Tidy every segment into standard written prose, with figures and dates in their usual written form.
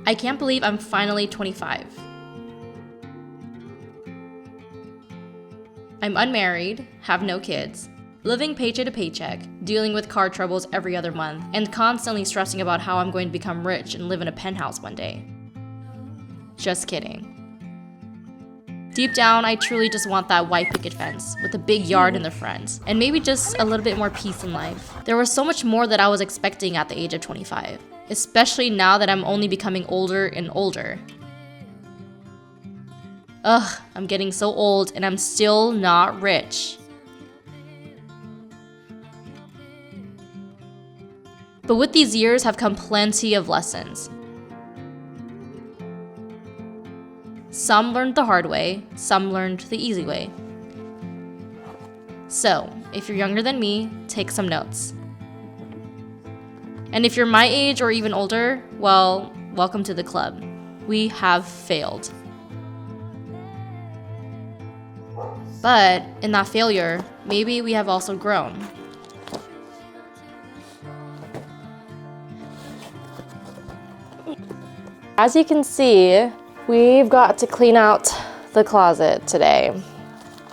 I can't believe I'm finally 25. I'm unmarried, have no kids, living paycheck to paycheck, dealing with car troubles every other month, and constantly stressing about how I'm going to become rich and live in a penthouse one day. Just kidding. Deep down, I truly just want that white picket fence with a big yard in the front, and maybe just a little bit more peace in life. There was so much more that I was expecting at the age of 25, especially now that I'm only becoming older and older. Ugh, I'm getting so old and I'm still not rich. But with these years have come plenty of lessons. Some learned the hard way, some learned the easy way. So, if you're younger than me, take some notes. And if you're my age or even older, well, welcome to the club. We have failed. But in that failure, maybe we have also grown. As you can see, we've got to clean out the closet today.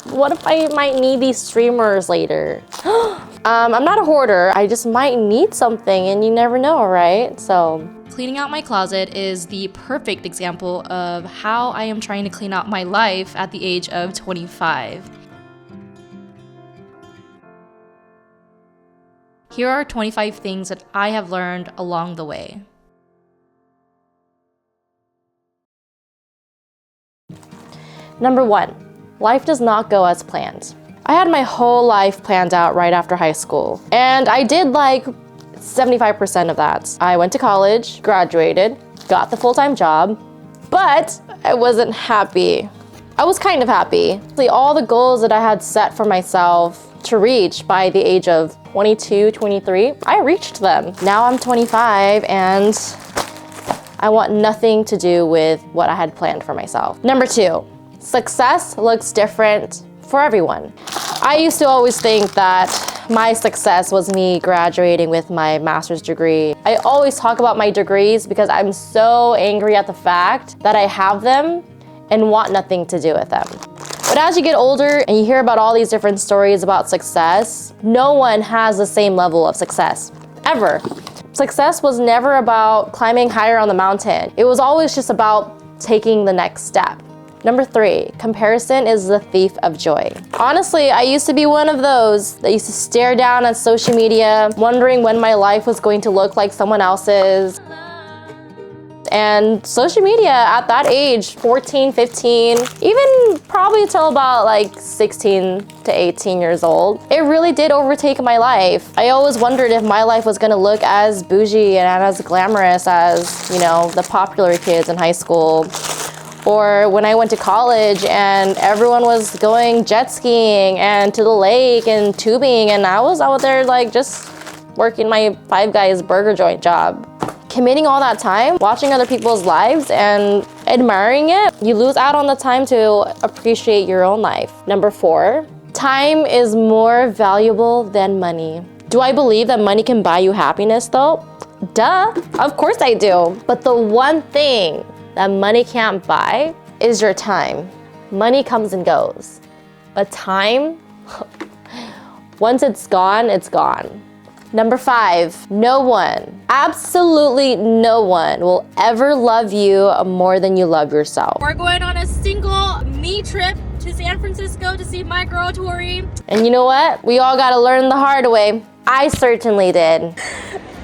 What if I might need these streamers later? I'm not a hoarder, I just might need something and you never know, right? So cleaning out my closet is the perfect example of how I am trying to clean out my life at the age of 25. Here are 25 things that I have learned along the way. Number 1, life does not go as planned. I had my whole life planned out right after high school, and I did like 75% of that. I went to college, graduated, got the full-time job, but I wasn't happy. I was kind of happy. All the goals that I had set for myself to reach by the age of 22, 23, I reached them. Now I'm 25 and I want nothing to do with what I had planned for myself. Number 2, success looks different for everyone. I used to always think that my success was me graduating with my master's degree. I always talk about my degrees because I'm so angry at the fact that I have them and want nothing to do with them. But as you get older and you hear about all these different stories about success, no one has the same level of success, ever. Success was never about climbing higher on the mountain. It was always just about taking the next step. Number 3, comparison is the thief of joy. Honestly, I used to be one of those that used to stare down at social media, wondering when my life was going to look like someone else's. And social media at that age, 14, 15, even probably till about like 16 to 18 years old, it really did overtake my life. I always wondered if my life was gonna look as bougie and as glamorous as, you know, the popular kids in high school. Or when I went to college and everyone was going jet skiing and to the lake and tubing, and I was out there like just working my Five Guys burger joint job. Committing all that time, watching other people's lives and admiring it, you lose out on the time to appreciate your own life. Number 4, time is more valuable than money. Do I believe that money can buy you happiness though? Duh, of course I do. But the one thing that money can't buy is your time. Money comes and goes, but time, once it's gone, it's gone. Number 5, no one, absolutely no one will ever love you more than you love yourself. We're going on a single me trip to San Francisco to see my girl Tori. And you know what? We all gotta learn the hard way. I certainly did.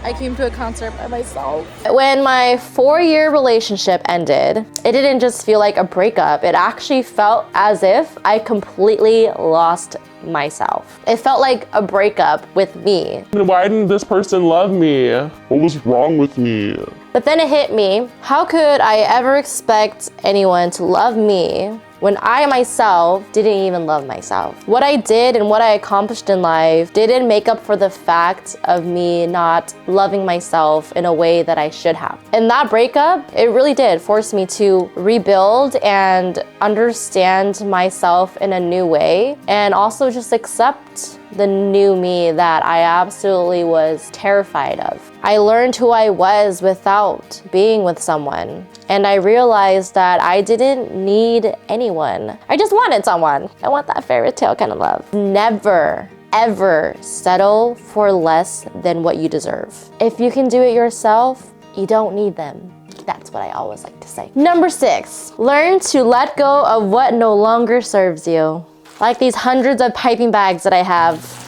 I came to a concert by myself. When my 4-year relationship ended, it didn't just feel like a breakup. It actually felt as if I completely lost myself. It felt like a breakup with me. Why didn't this person love me? What was wrong with me? But then it hit me. How could I ever expect anyone to love me when I myself didn't even love myself? What I did and what I accomplished in life didn't make up for the fact of me not loving myself in a way that I should have. And that breakup, it really did force me to rebuild and understand myself in a new way, and also just accept the new me that I absolutely was terrified of. I learned who I was without being with someone. And I realized that I didn't need anyone. I just wanted someone. I want that fairy tale kind of love. Never, ever settle for less than what you deserve. If you can do it yourself, you don't need them. That's what I always like to say. Number 6, learn to let go of what no longer serves you. Like these hundreds of piping bags that I have.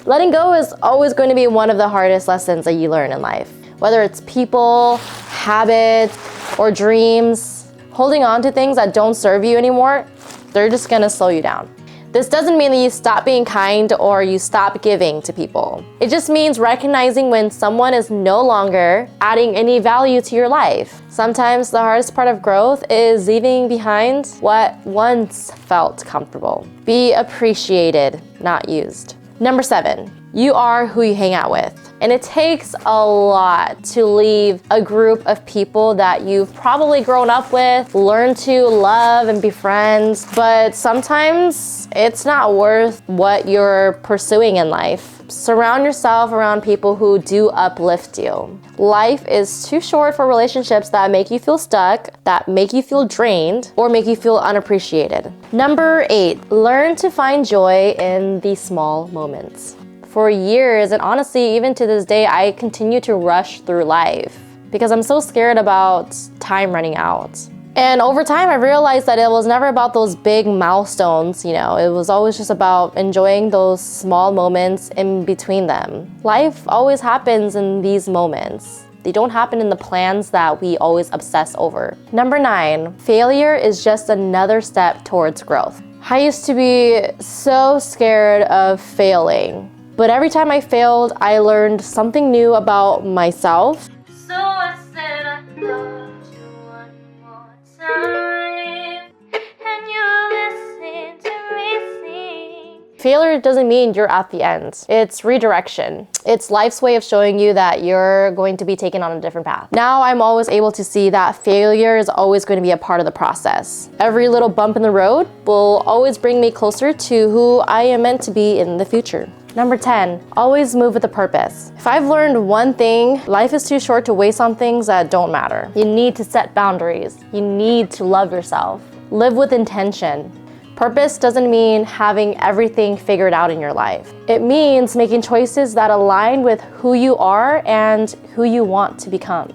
Letting go is always going to be one of the hardest lessons that you learn in life. Whether it's people, habits, or dreams, holding on to things that don't serve you anymore, they're just gonna slow you down. This doesn't mean that you stop being kind or you stop giving to people. It just means recognizing when someone is no longer adding any value to your life. Sometimes the hardest part of growth is leaving behind what once felt comfortable. Be appreciated, not used. Number 7, you are who you hang out with. And it takes a lot to leave a group of people that you've probably grown up with, learned to love and be friends, but sometimes it's not worth what you're pursuing in life. Surround yourself around people who do uplift you. Life is too short for relationships that make you feel stuck, that make you feel drained, or make you feel unappreciated. Number 8, learn to find joy in the small moments. For years, and honestly, even to this day, I continue to rush through life because I'm so scared about time running out. And over time, I realized that it was never about those big milestones, it was always just about enjoying those small moments in between them. Life always happens in these moments. They don't happen in the plans that we always obsess over. Number 9, failure is just another step towards growth. I used to be so scared of failing. But every time I failed, I learned something new about myself. So I said I loved you one more time, and you listened to me sing. Failure doesn't mean you're at the end. It's redirection. It's life's way of showing you that you're going to be taken on a different path. Now I'm always able to see that failure is always going to be a part of the process. Every little bump in the road will always bring me closer to who I am meant to be in the future. Number 10, always move with a purpose. If I've learned one thing, life is too short to waste on things that don't matter. You need to set boundaries. You need to love yourself. Live with intention. Purpose doesn't mean having everything figured out in your life. It means making choices that align with who you are and who you want to become.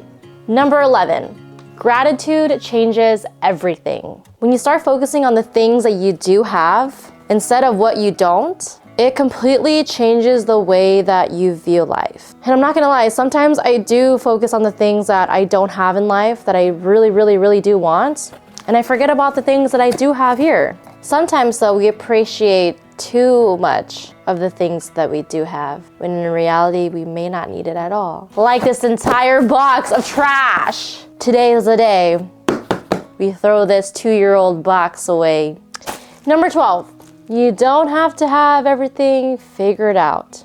Number 11, gratitude changes everything. When you start focusing on the things that you do have instead of what you don't, it completely changes the way that you view life. And I'm not gonna lie, sometimes I do focus on the things that I don't have in life that I really do want, and I forget about the things that I do have here. Sometimes though, we appreciate too much of the things that we do have, when in reality, we may not need it at all. Like this entire box of trash. Today is the day we throw this 2-year-old box away. Number 12. You don't have to have everything figured out.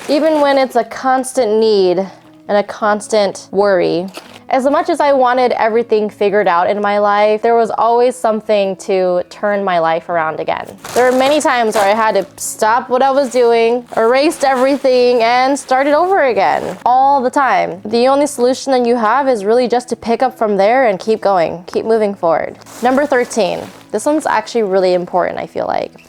Even when it's a constant need and a constant worry. As much as I wanted everything figured out in my life, there was always something to turn my life around again. There were many times where I had to stop what I was doing, erased everything, and start it over again. All the time. The only solution that you have is really just to pick up from there and keep going, keep moving forward. Number 13. This one's actually really important, I feel like.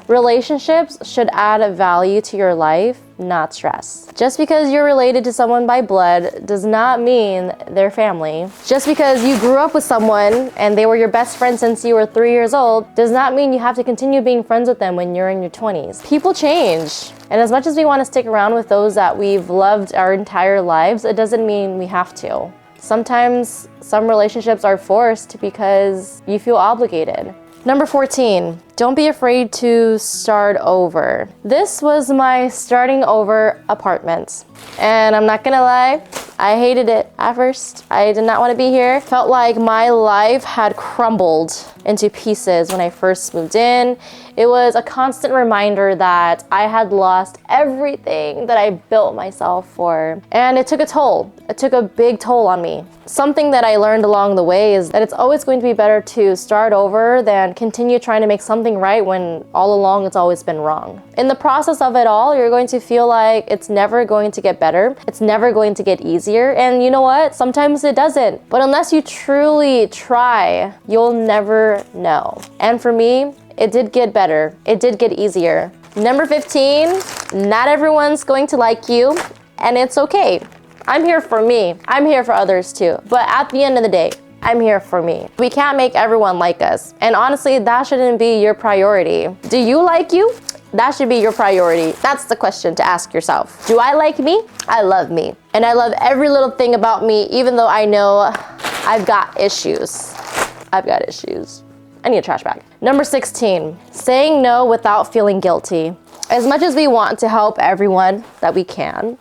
Relationships should add value to your life, not stress. Just because you're related to someone by blood does not mean they're family. Just because you grew up with someone and they were your best friend since you were 3 years old does not mean you have to continue being friends with them when you're in your 20s. People change. And as much as we want to stick around with those that we've loved our entire lives, it doesn't mean we have to. Sometimes some relationships are forced because you feel obligated. Number 14, don't be afraid to start over. This was my starting over apartment. And I'm not gonna lie, I hated it at first. I did not want to be here. Felt like my life had crumbled into pieces when I first moved in. It was a constant reminder that I had lost everything that I built myself for. And it took a toll. It took a big toll on me. Something that I learned along the way is that it's always going to be better to start over than continue trying to make something right when all along it's always been wrong. In the process of it all, you're going to feel like it's never going to get better. It's never going to get easier. And you know what? Sometimes it doesn't. But unless you truly try, you'll never know. And for me, it did get better. It did get easier. Number 15, not everyone's going to like you, and it's okay. I'm here for me. I'm here for others too. But at the end of the day, I'm here for me. We can't make everyone like us. And honestly, that shouldn't be your priority. Do you like you? That should be your priority. That's the question to ask yourself. Do I like me? I love me. And I love every little thing about me, even though I know I've got issues. I've got issues. I need a trash bag. Number 16, saying no without feeling guilty. As much as we want to help everyone that we can't.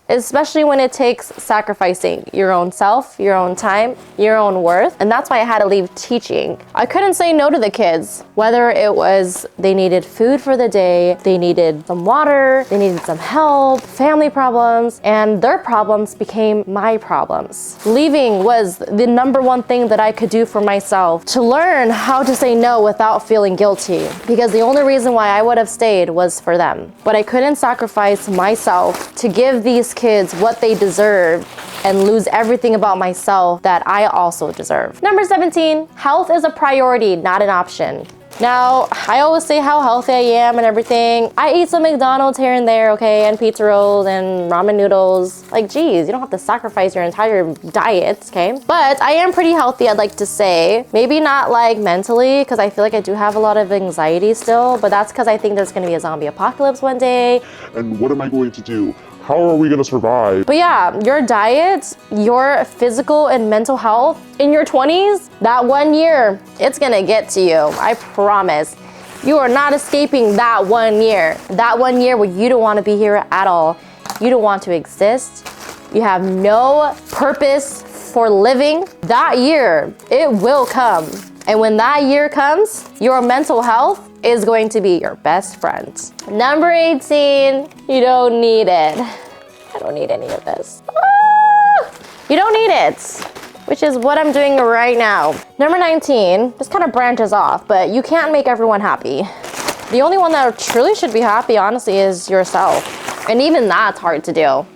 Especially when it takes sacrificing your own self, your own time, your own worth. And that's why I had to leave teaching. I couldn't say no to the kids, whether it was they needed food for the day, they needed some water, they needed some help, family problems, and their problems became my problems. Leaving was the number one thing that I could do for myself to learn how to say no without feeling guilty. Because the only reason why I would have stayed was for them. But I couldn't sacrifice myself to give these kids what they deserve and lose everything about myself that I also deserve. Number 17, health is a priority, not an option. Now, I always say how healthy I am and everything. I eat some McDonald's here and there, okay, and pizza rolls and ramen noodles. Like, geez, you don't have to sacrifice your entire diet, okay? But I am pretty healthy, I'd like to say. Maybe not like mentally, because I feel like I do have a lot of anxiety still, but that's because I think there's gonna be a zombie apocalypse one day. And what am I going to do? How are we gonna survive? But yeah, your diet, your physical and mental health in your 20s, that 1 year, it's gonna get to you, I promise. You are not escaping that 1 year. That 1 year where you don't wanna be here at all. You don't want to exist. You have no purpose for living. That year, it will come. And when that year comes, your mental health is going to be your best friend. Number 18, you don't need it. I don't need any of this. You don't need it, which is what I'm doing right now. Number 19, this kind of branches off, but you can't make everyone happy. The only one that truly should be happy, honestly, is yourself. And even that's hard to do.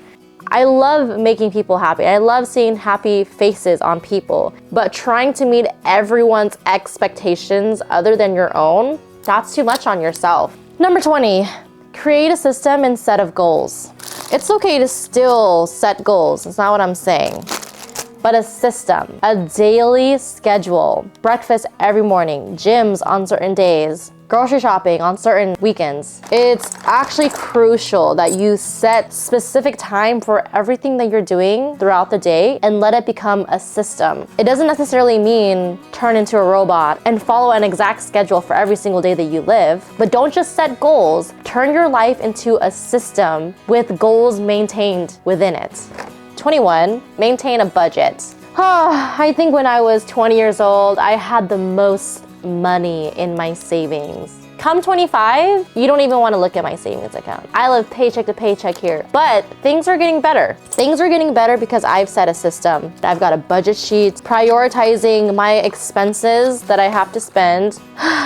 I love making people happy. I love seeing happy faces on people, but trying to meet everyone's expectations other than your own, that's too much on yourself. Number 20, create a system instead of goals. It's okay to still set goals, that's not what I'm saying. But a system, a daily schedule, breakfast every morning, gyms on certain days, grocery shopping on certain weekends. It's actually crucial that you set specific time for everything that you're doing throughout the day and let it become a system. It doesn't necessarily mean turn into a robot and follow an exact schedule for every single day that you live, but don't just set goals. Turn your life into a system with goals maintained within it. 21, maintain a budget. I think when I was 20 years old, I had the most money in my savings. Come 25, you don't even want to look at my savings account. I live paycheck to paycheck here, but things are getting better. Things are getting better because I've set a system. I've got a budget sheet, prioritizing my expenses that I have to spend.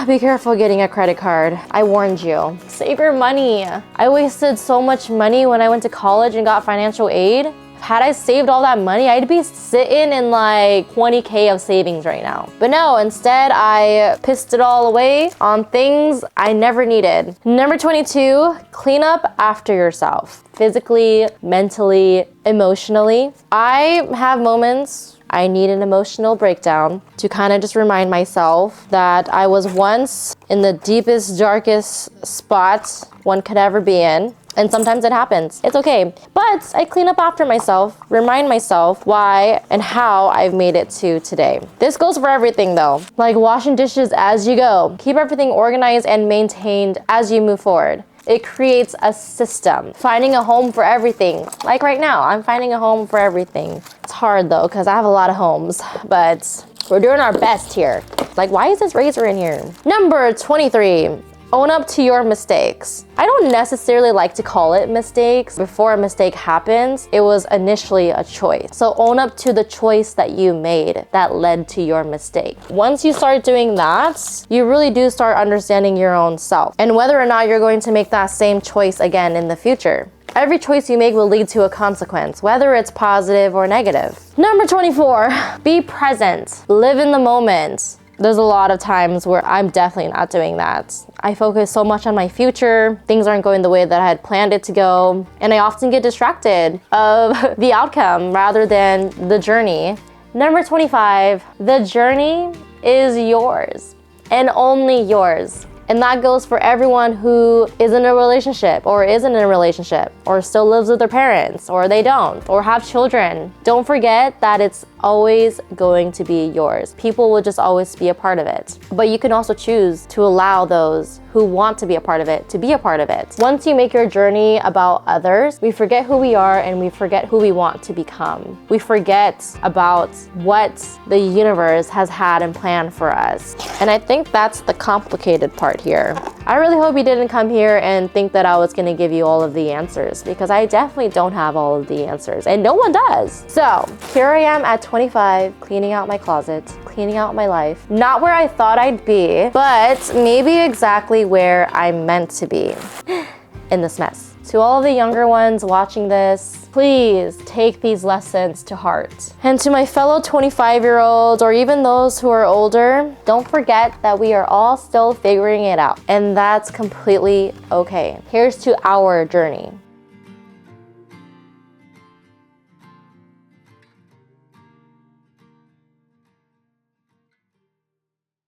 Be careful getting a credit card. I warned you. Save your money. I wasted so much money when I went to college and got financial aid. Had I saved all that money, I'd be sitting in like 20K of savings right now. But no, instead I pissed it all away on things I never needed. Number 22, clean up after yourself. Physically, mentally, emotionally. I have moments I need an emotional breakdown to kind of just remind myself that I was once in the deepest, darkest spot one could ever be in. And sometimes it happens. It's okay. But I clean up after myself, remind myself why and how I've made it to today. This goes for everything though. Like washing dishes as you go. Keep everything organized and maintained as you move forward. It creates a system. Finding a home for everything. Like right now, I'm finding a home for everything. It's hard though, because I have a lot of homes, but We're doing our best here. Like, why is this razor in here? Number 23. Own up to your mistakes. I don't necessarily like to call it mistakes. Before a mistake happens, it was initially a choice. So own up to the choice that you made that led to your mistake. Once you start doing that, you really do start understanding your own self and whether or not you're going to make that same choice again in the future. Every choice you make will lead to a consequence, whether it's positive or negative. Number 24, be present. Live in the moment. There's a lot of times where I'm definitely not doing that. I focus so much on my future, things aren't going the way that I had planned it to go, and I often get distracted of the outcome rather than the journey. Number 25, the journey is yours and only yours. And that goes for everyone who is in a relationship or isn't in a relationship or still lives with their parents or they don't or have children. Don't forget that it's always going to be yours. People will just always be a part of it. But you can also choose to allow those who want to be a part of it to be a part of it. Once you make your journey about others, we forget who we are and we forget who we want to become. We forget about what the universe has had and planned for us. And I think that's the complicated part here. I really hope you didn't come here and think that I was going to give you all of the answers, because I definitely don't have all of the answers and no one does. So here I am at 25, cleaning out my closet, cleaning out my life. Not where I thought I'd be, but maybe exactly where I'm meant to be in this mess. To all of the younger ones watching this, please take these lessons to heart. And to my fellow 25-year-olds or even those who are older, don't forget that we are all still figuring it out, and that's completely okay. Here's to our journey.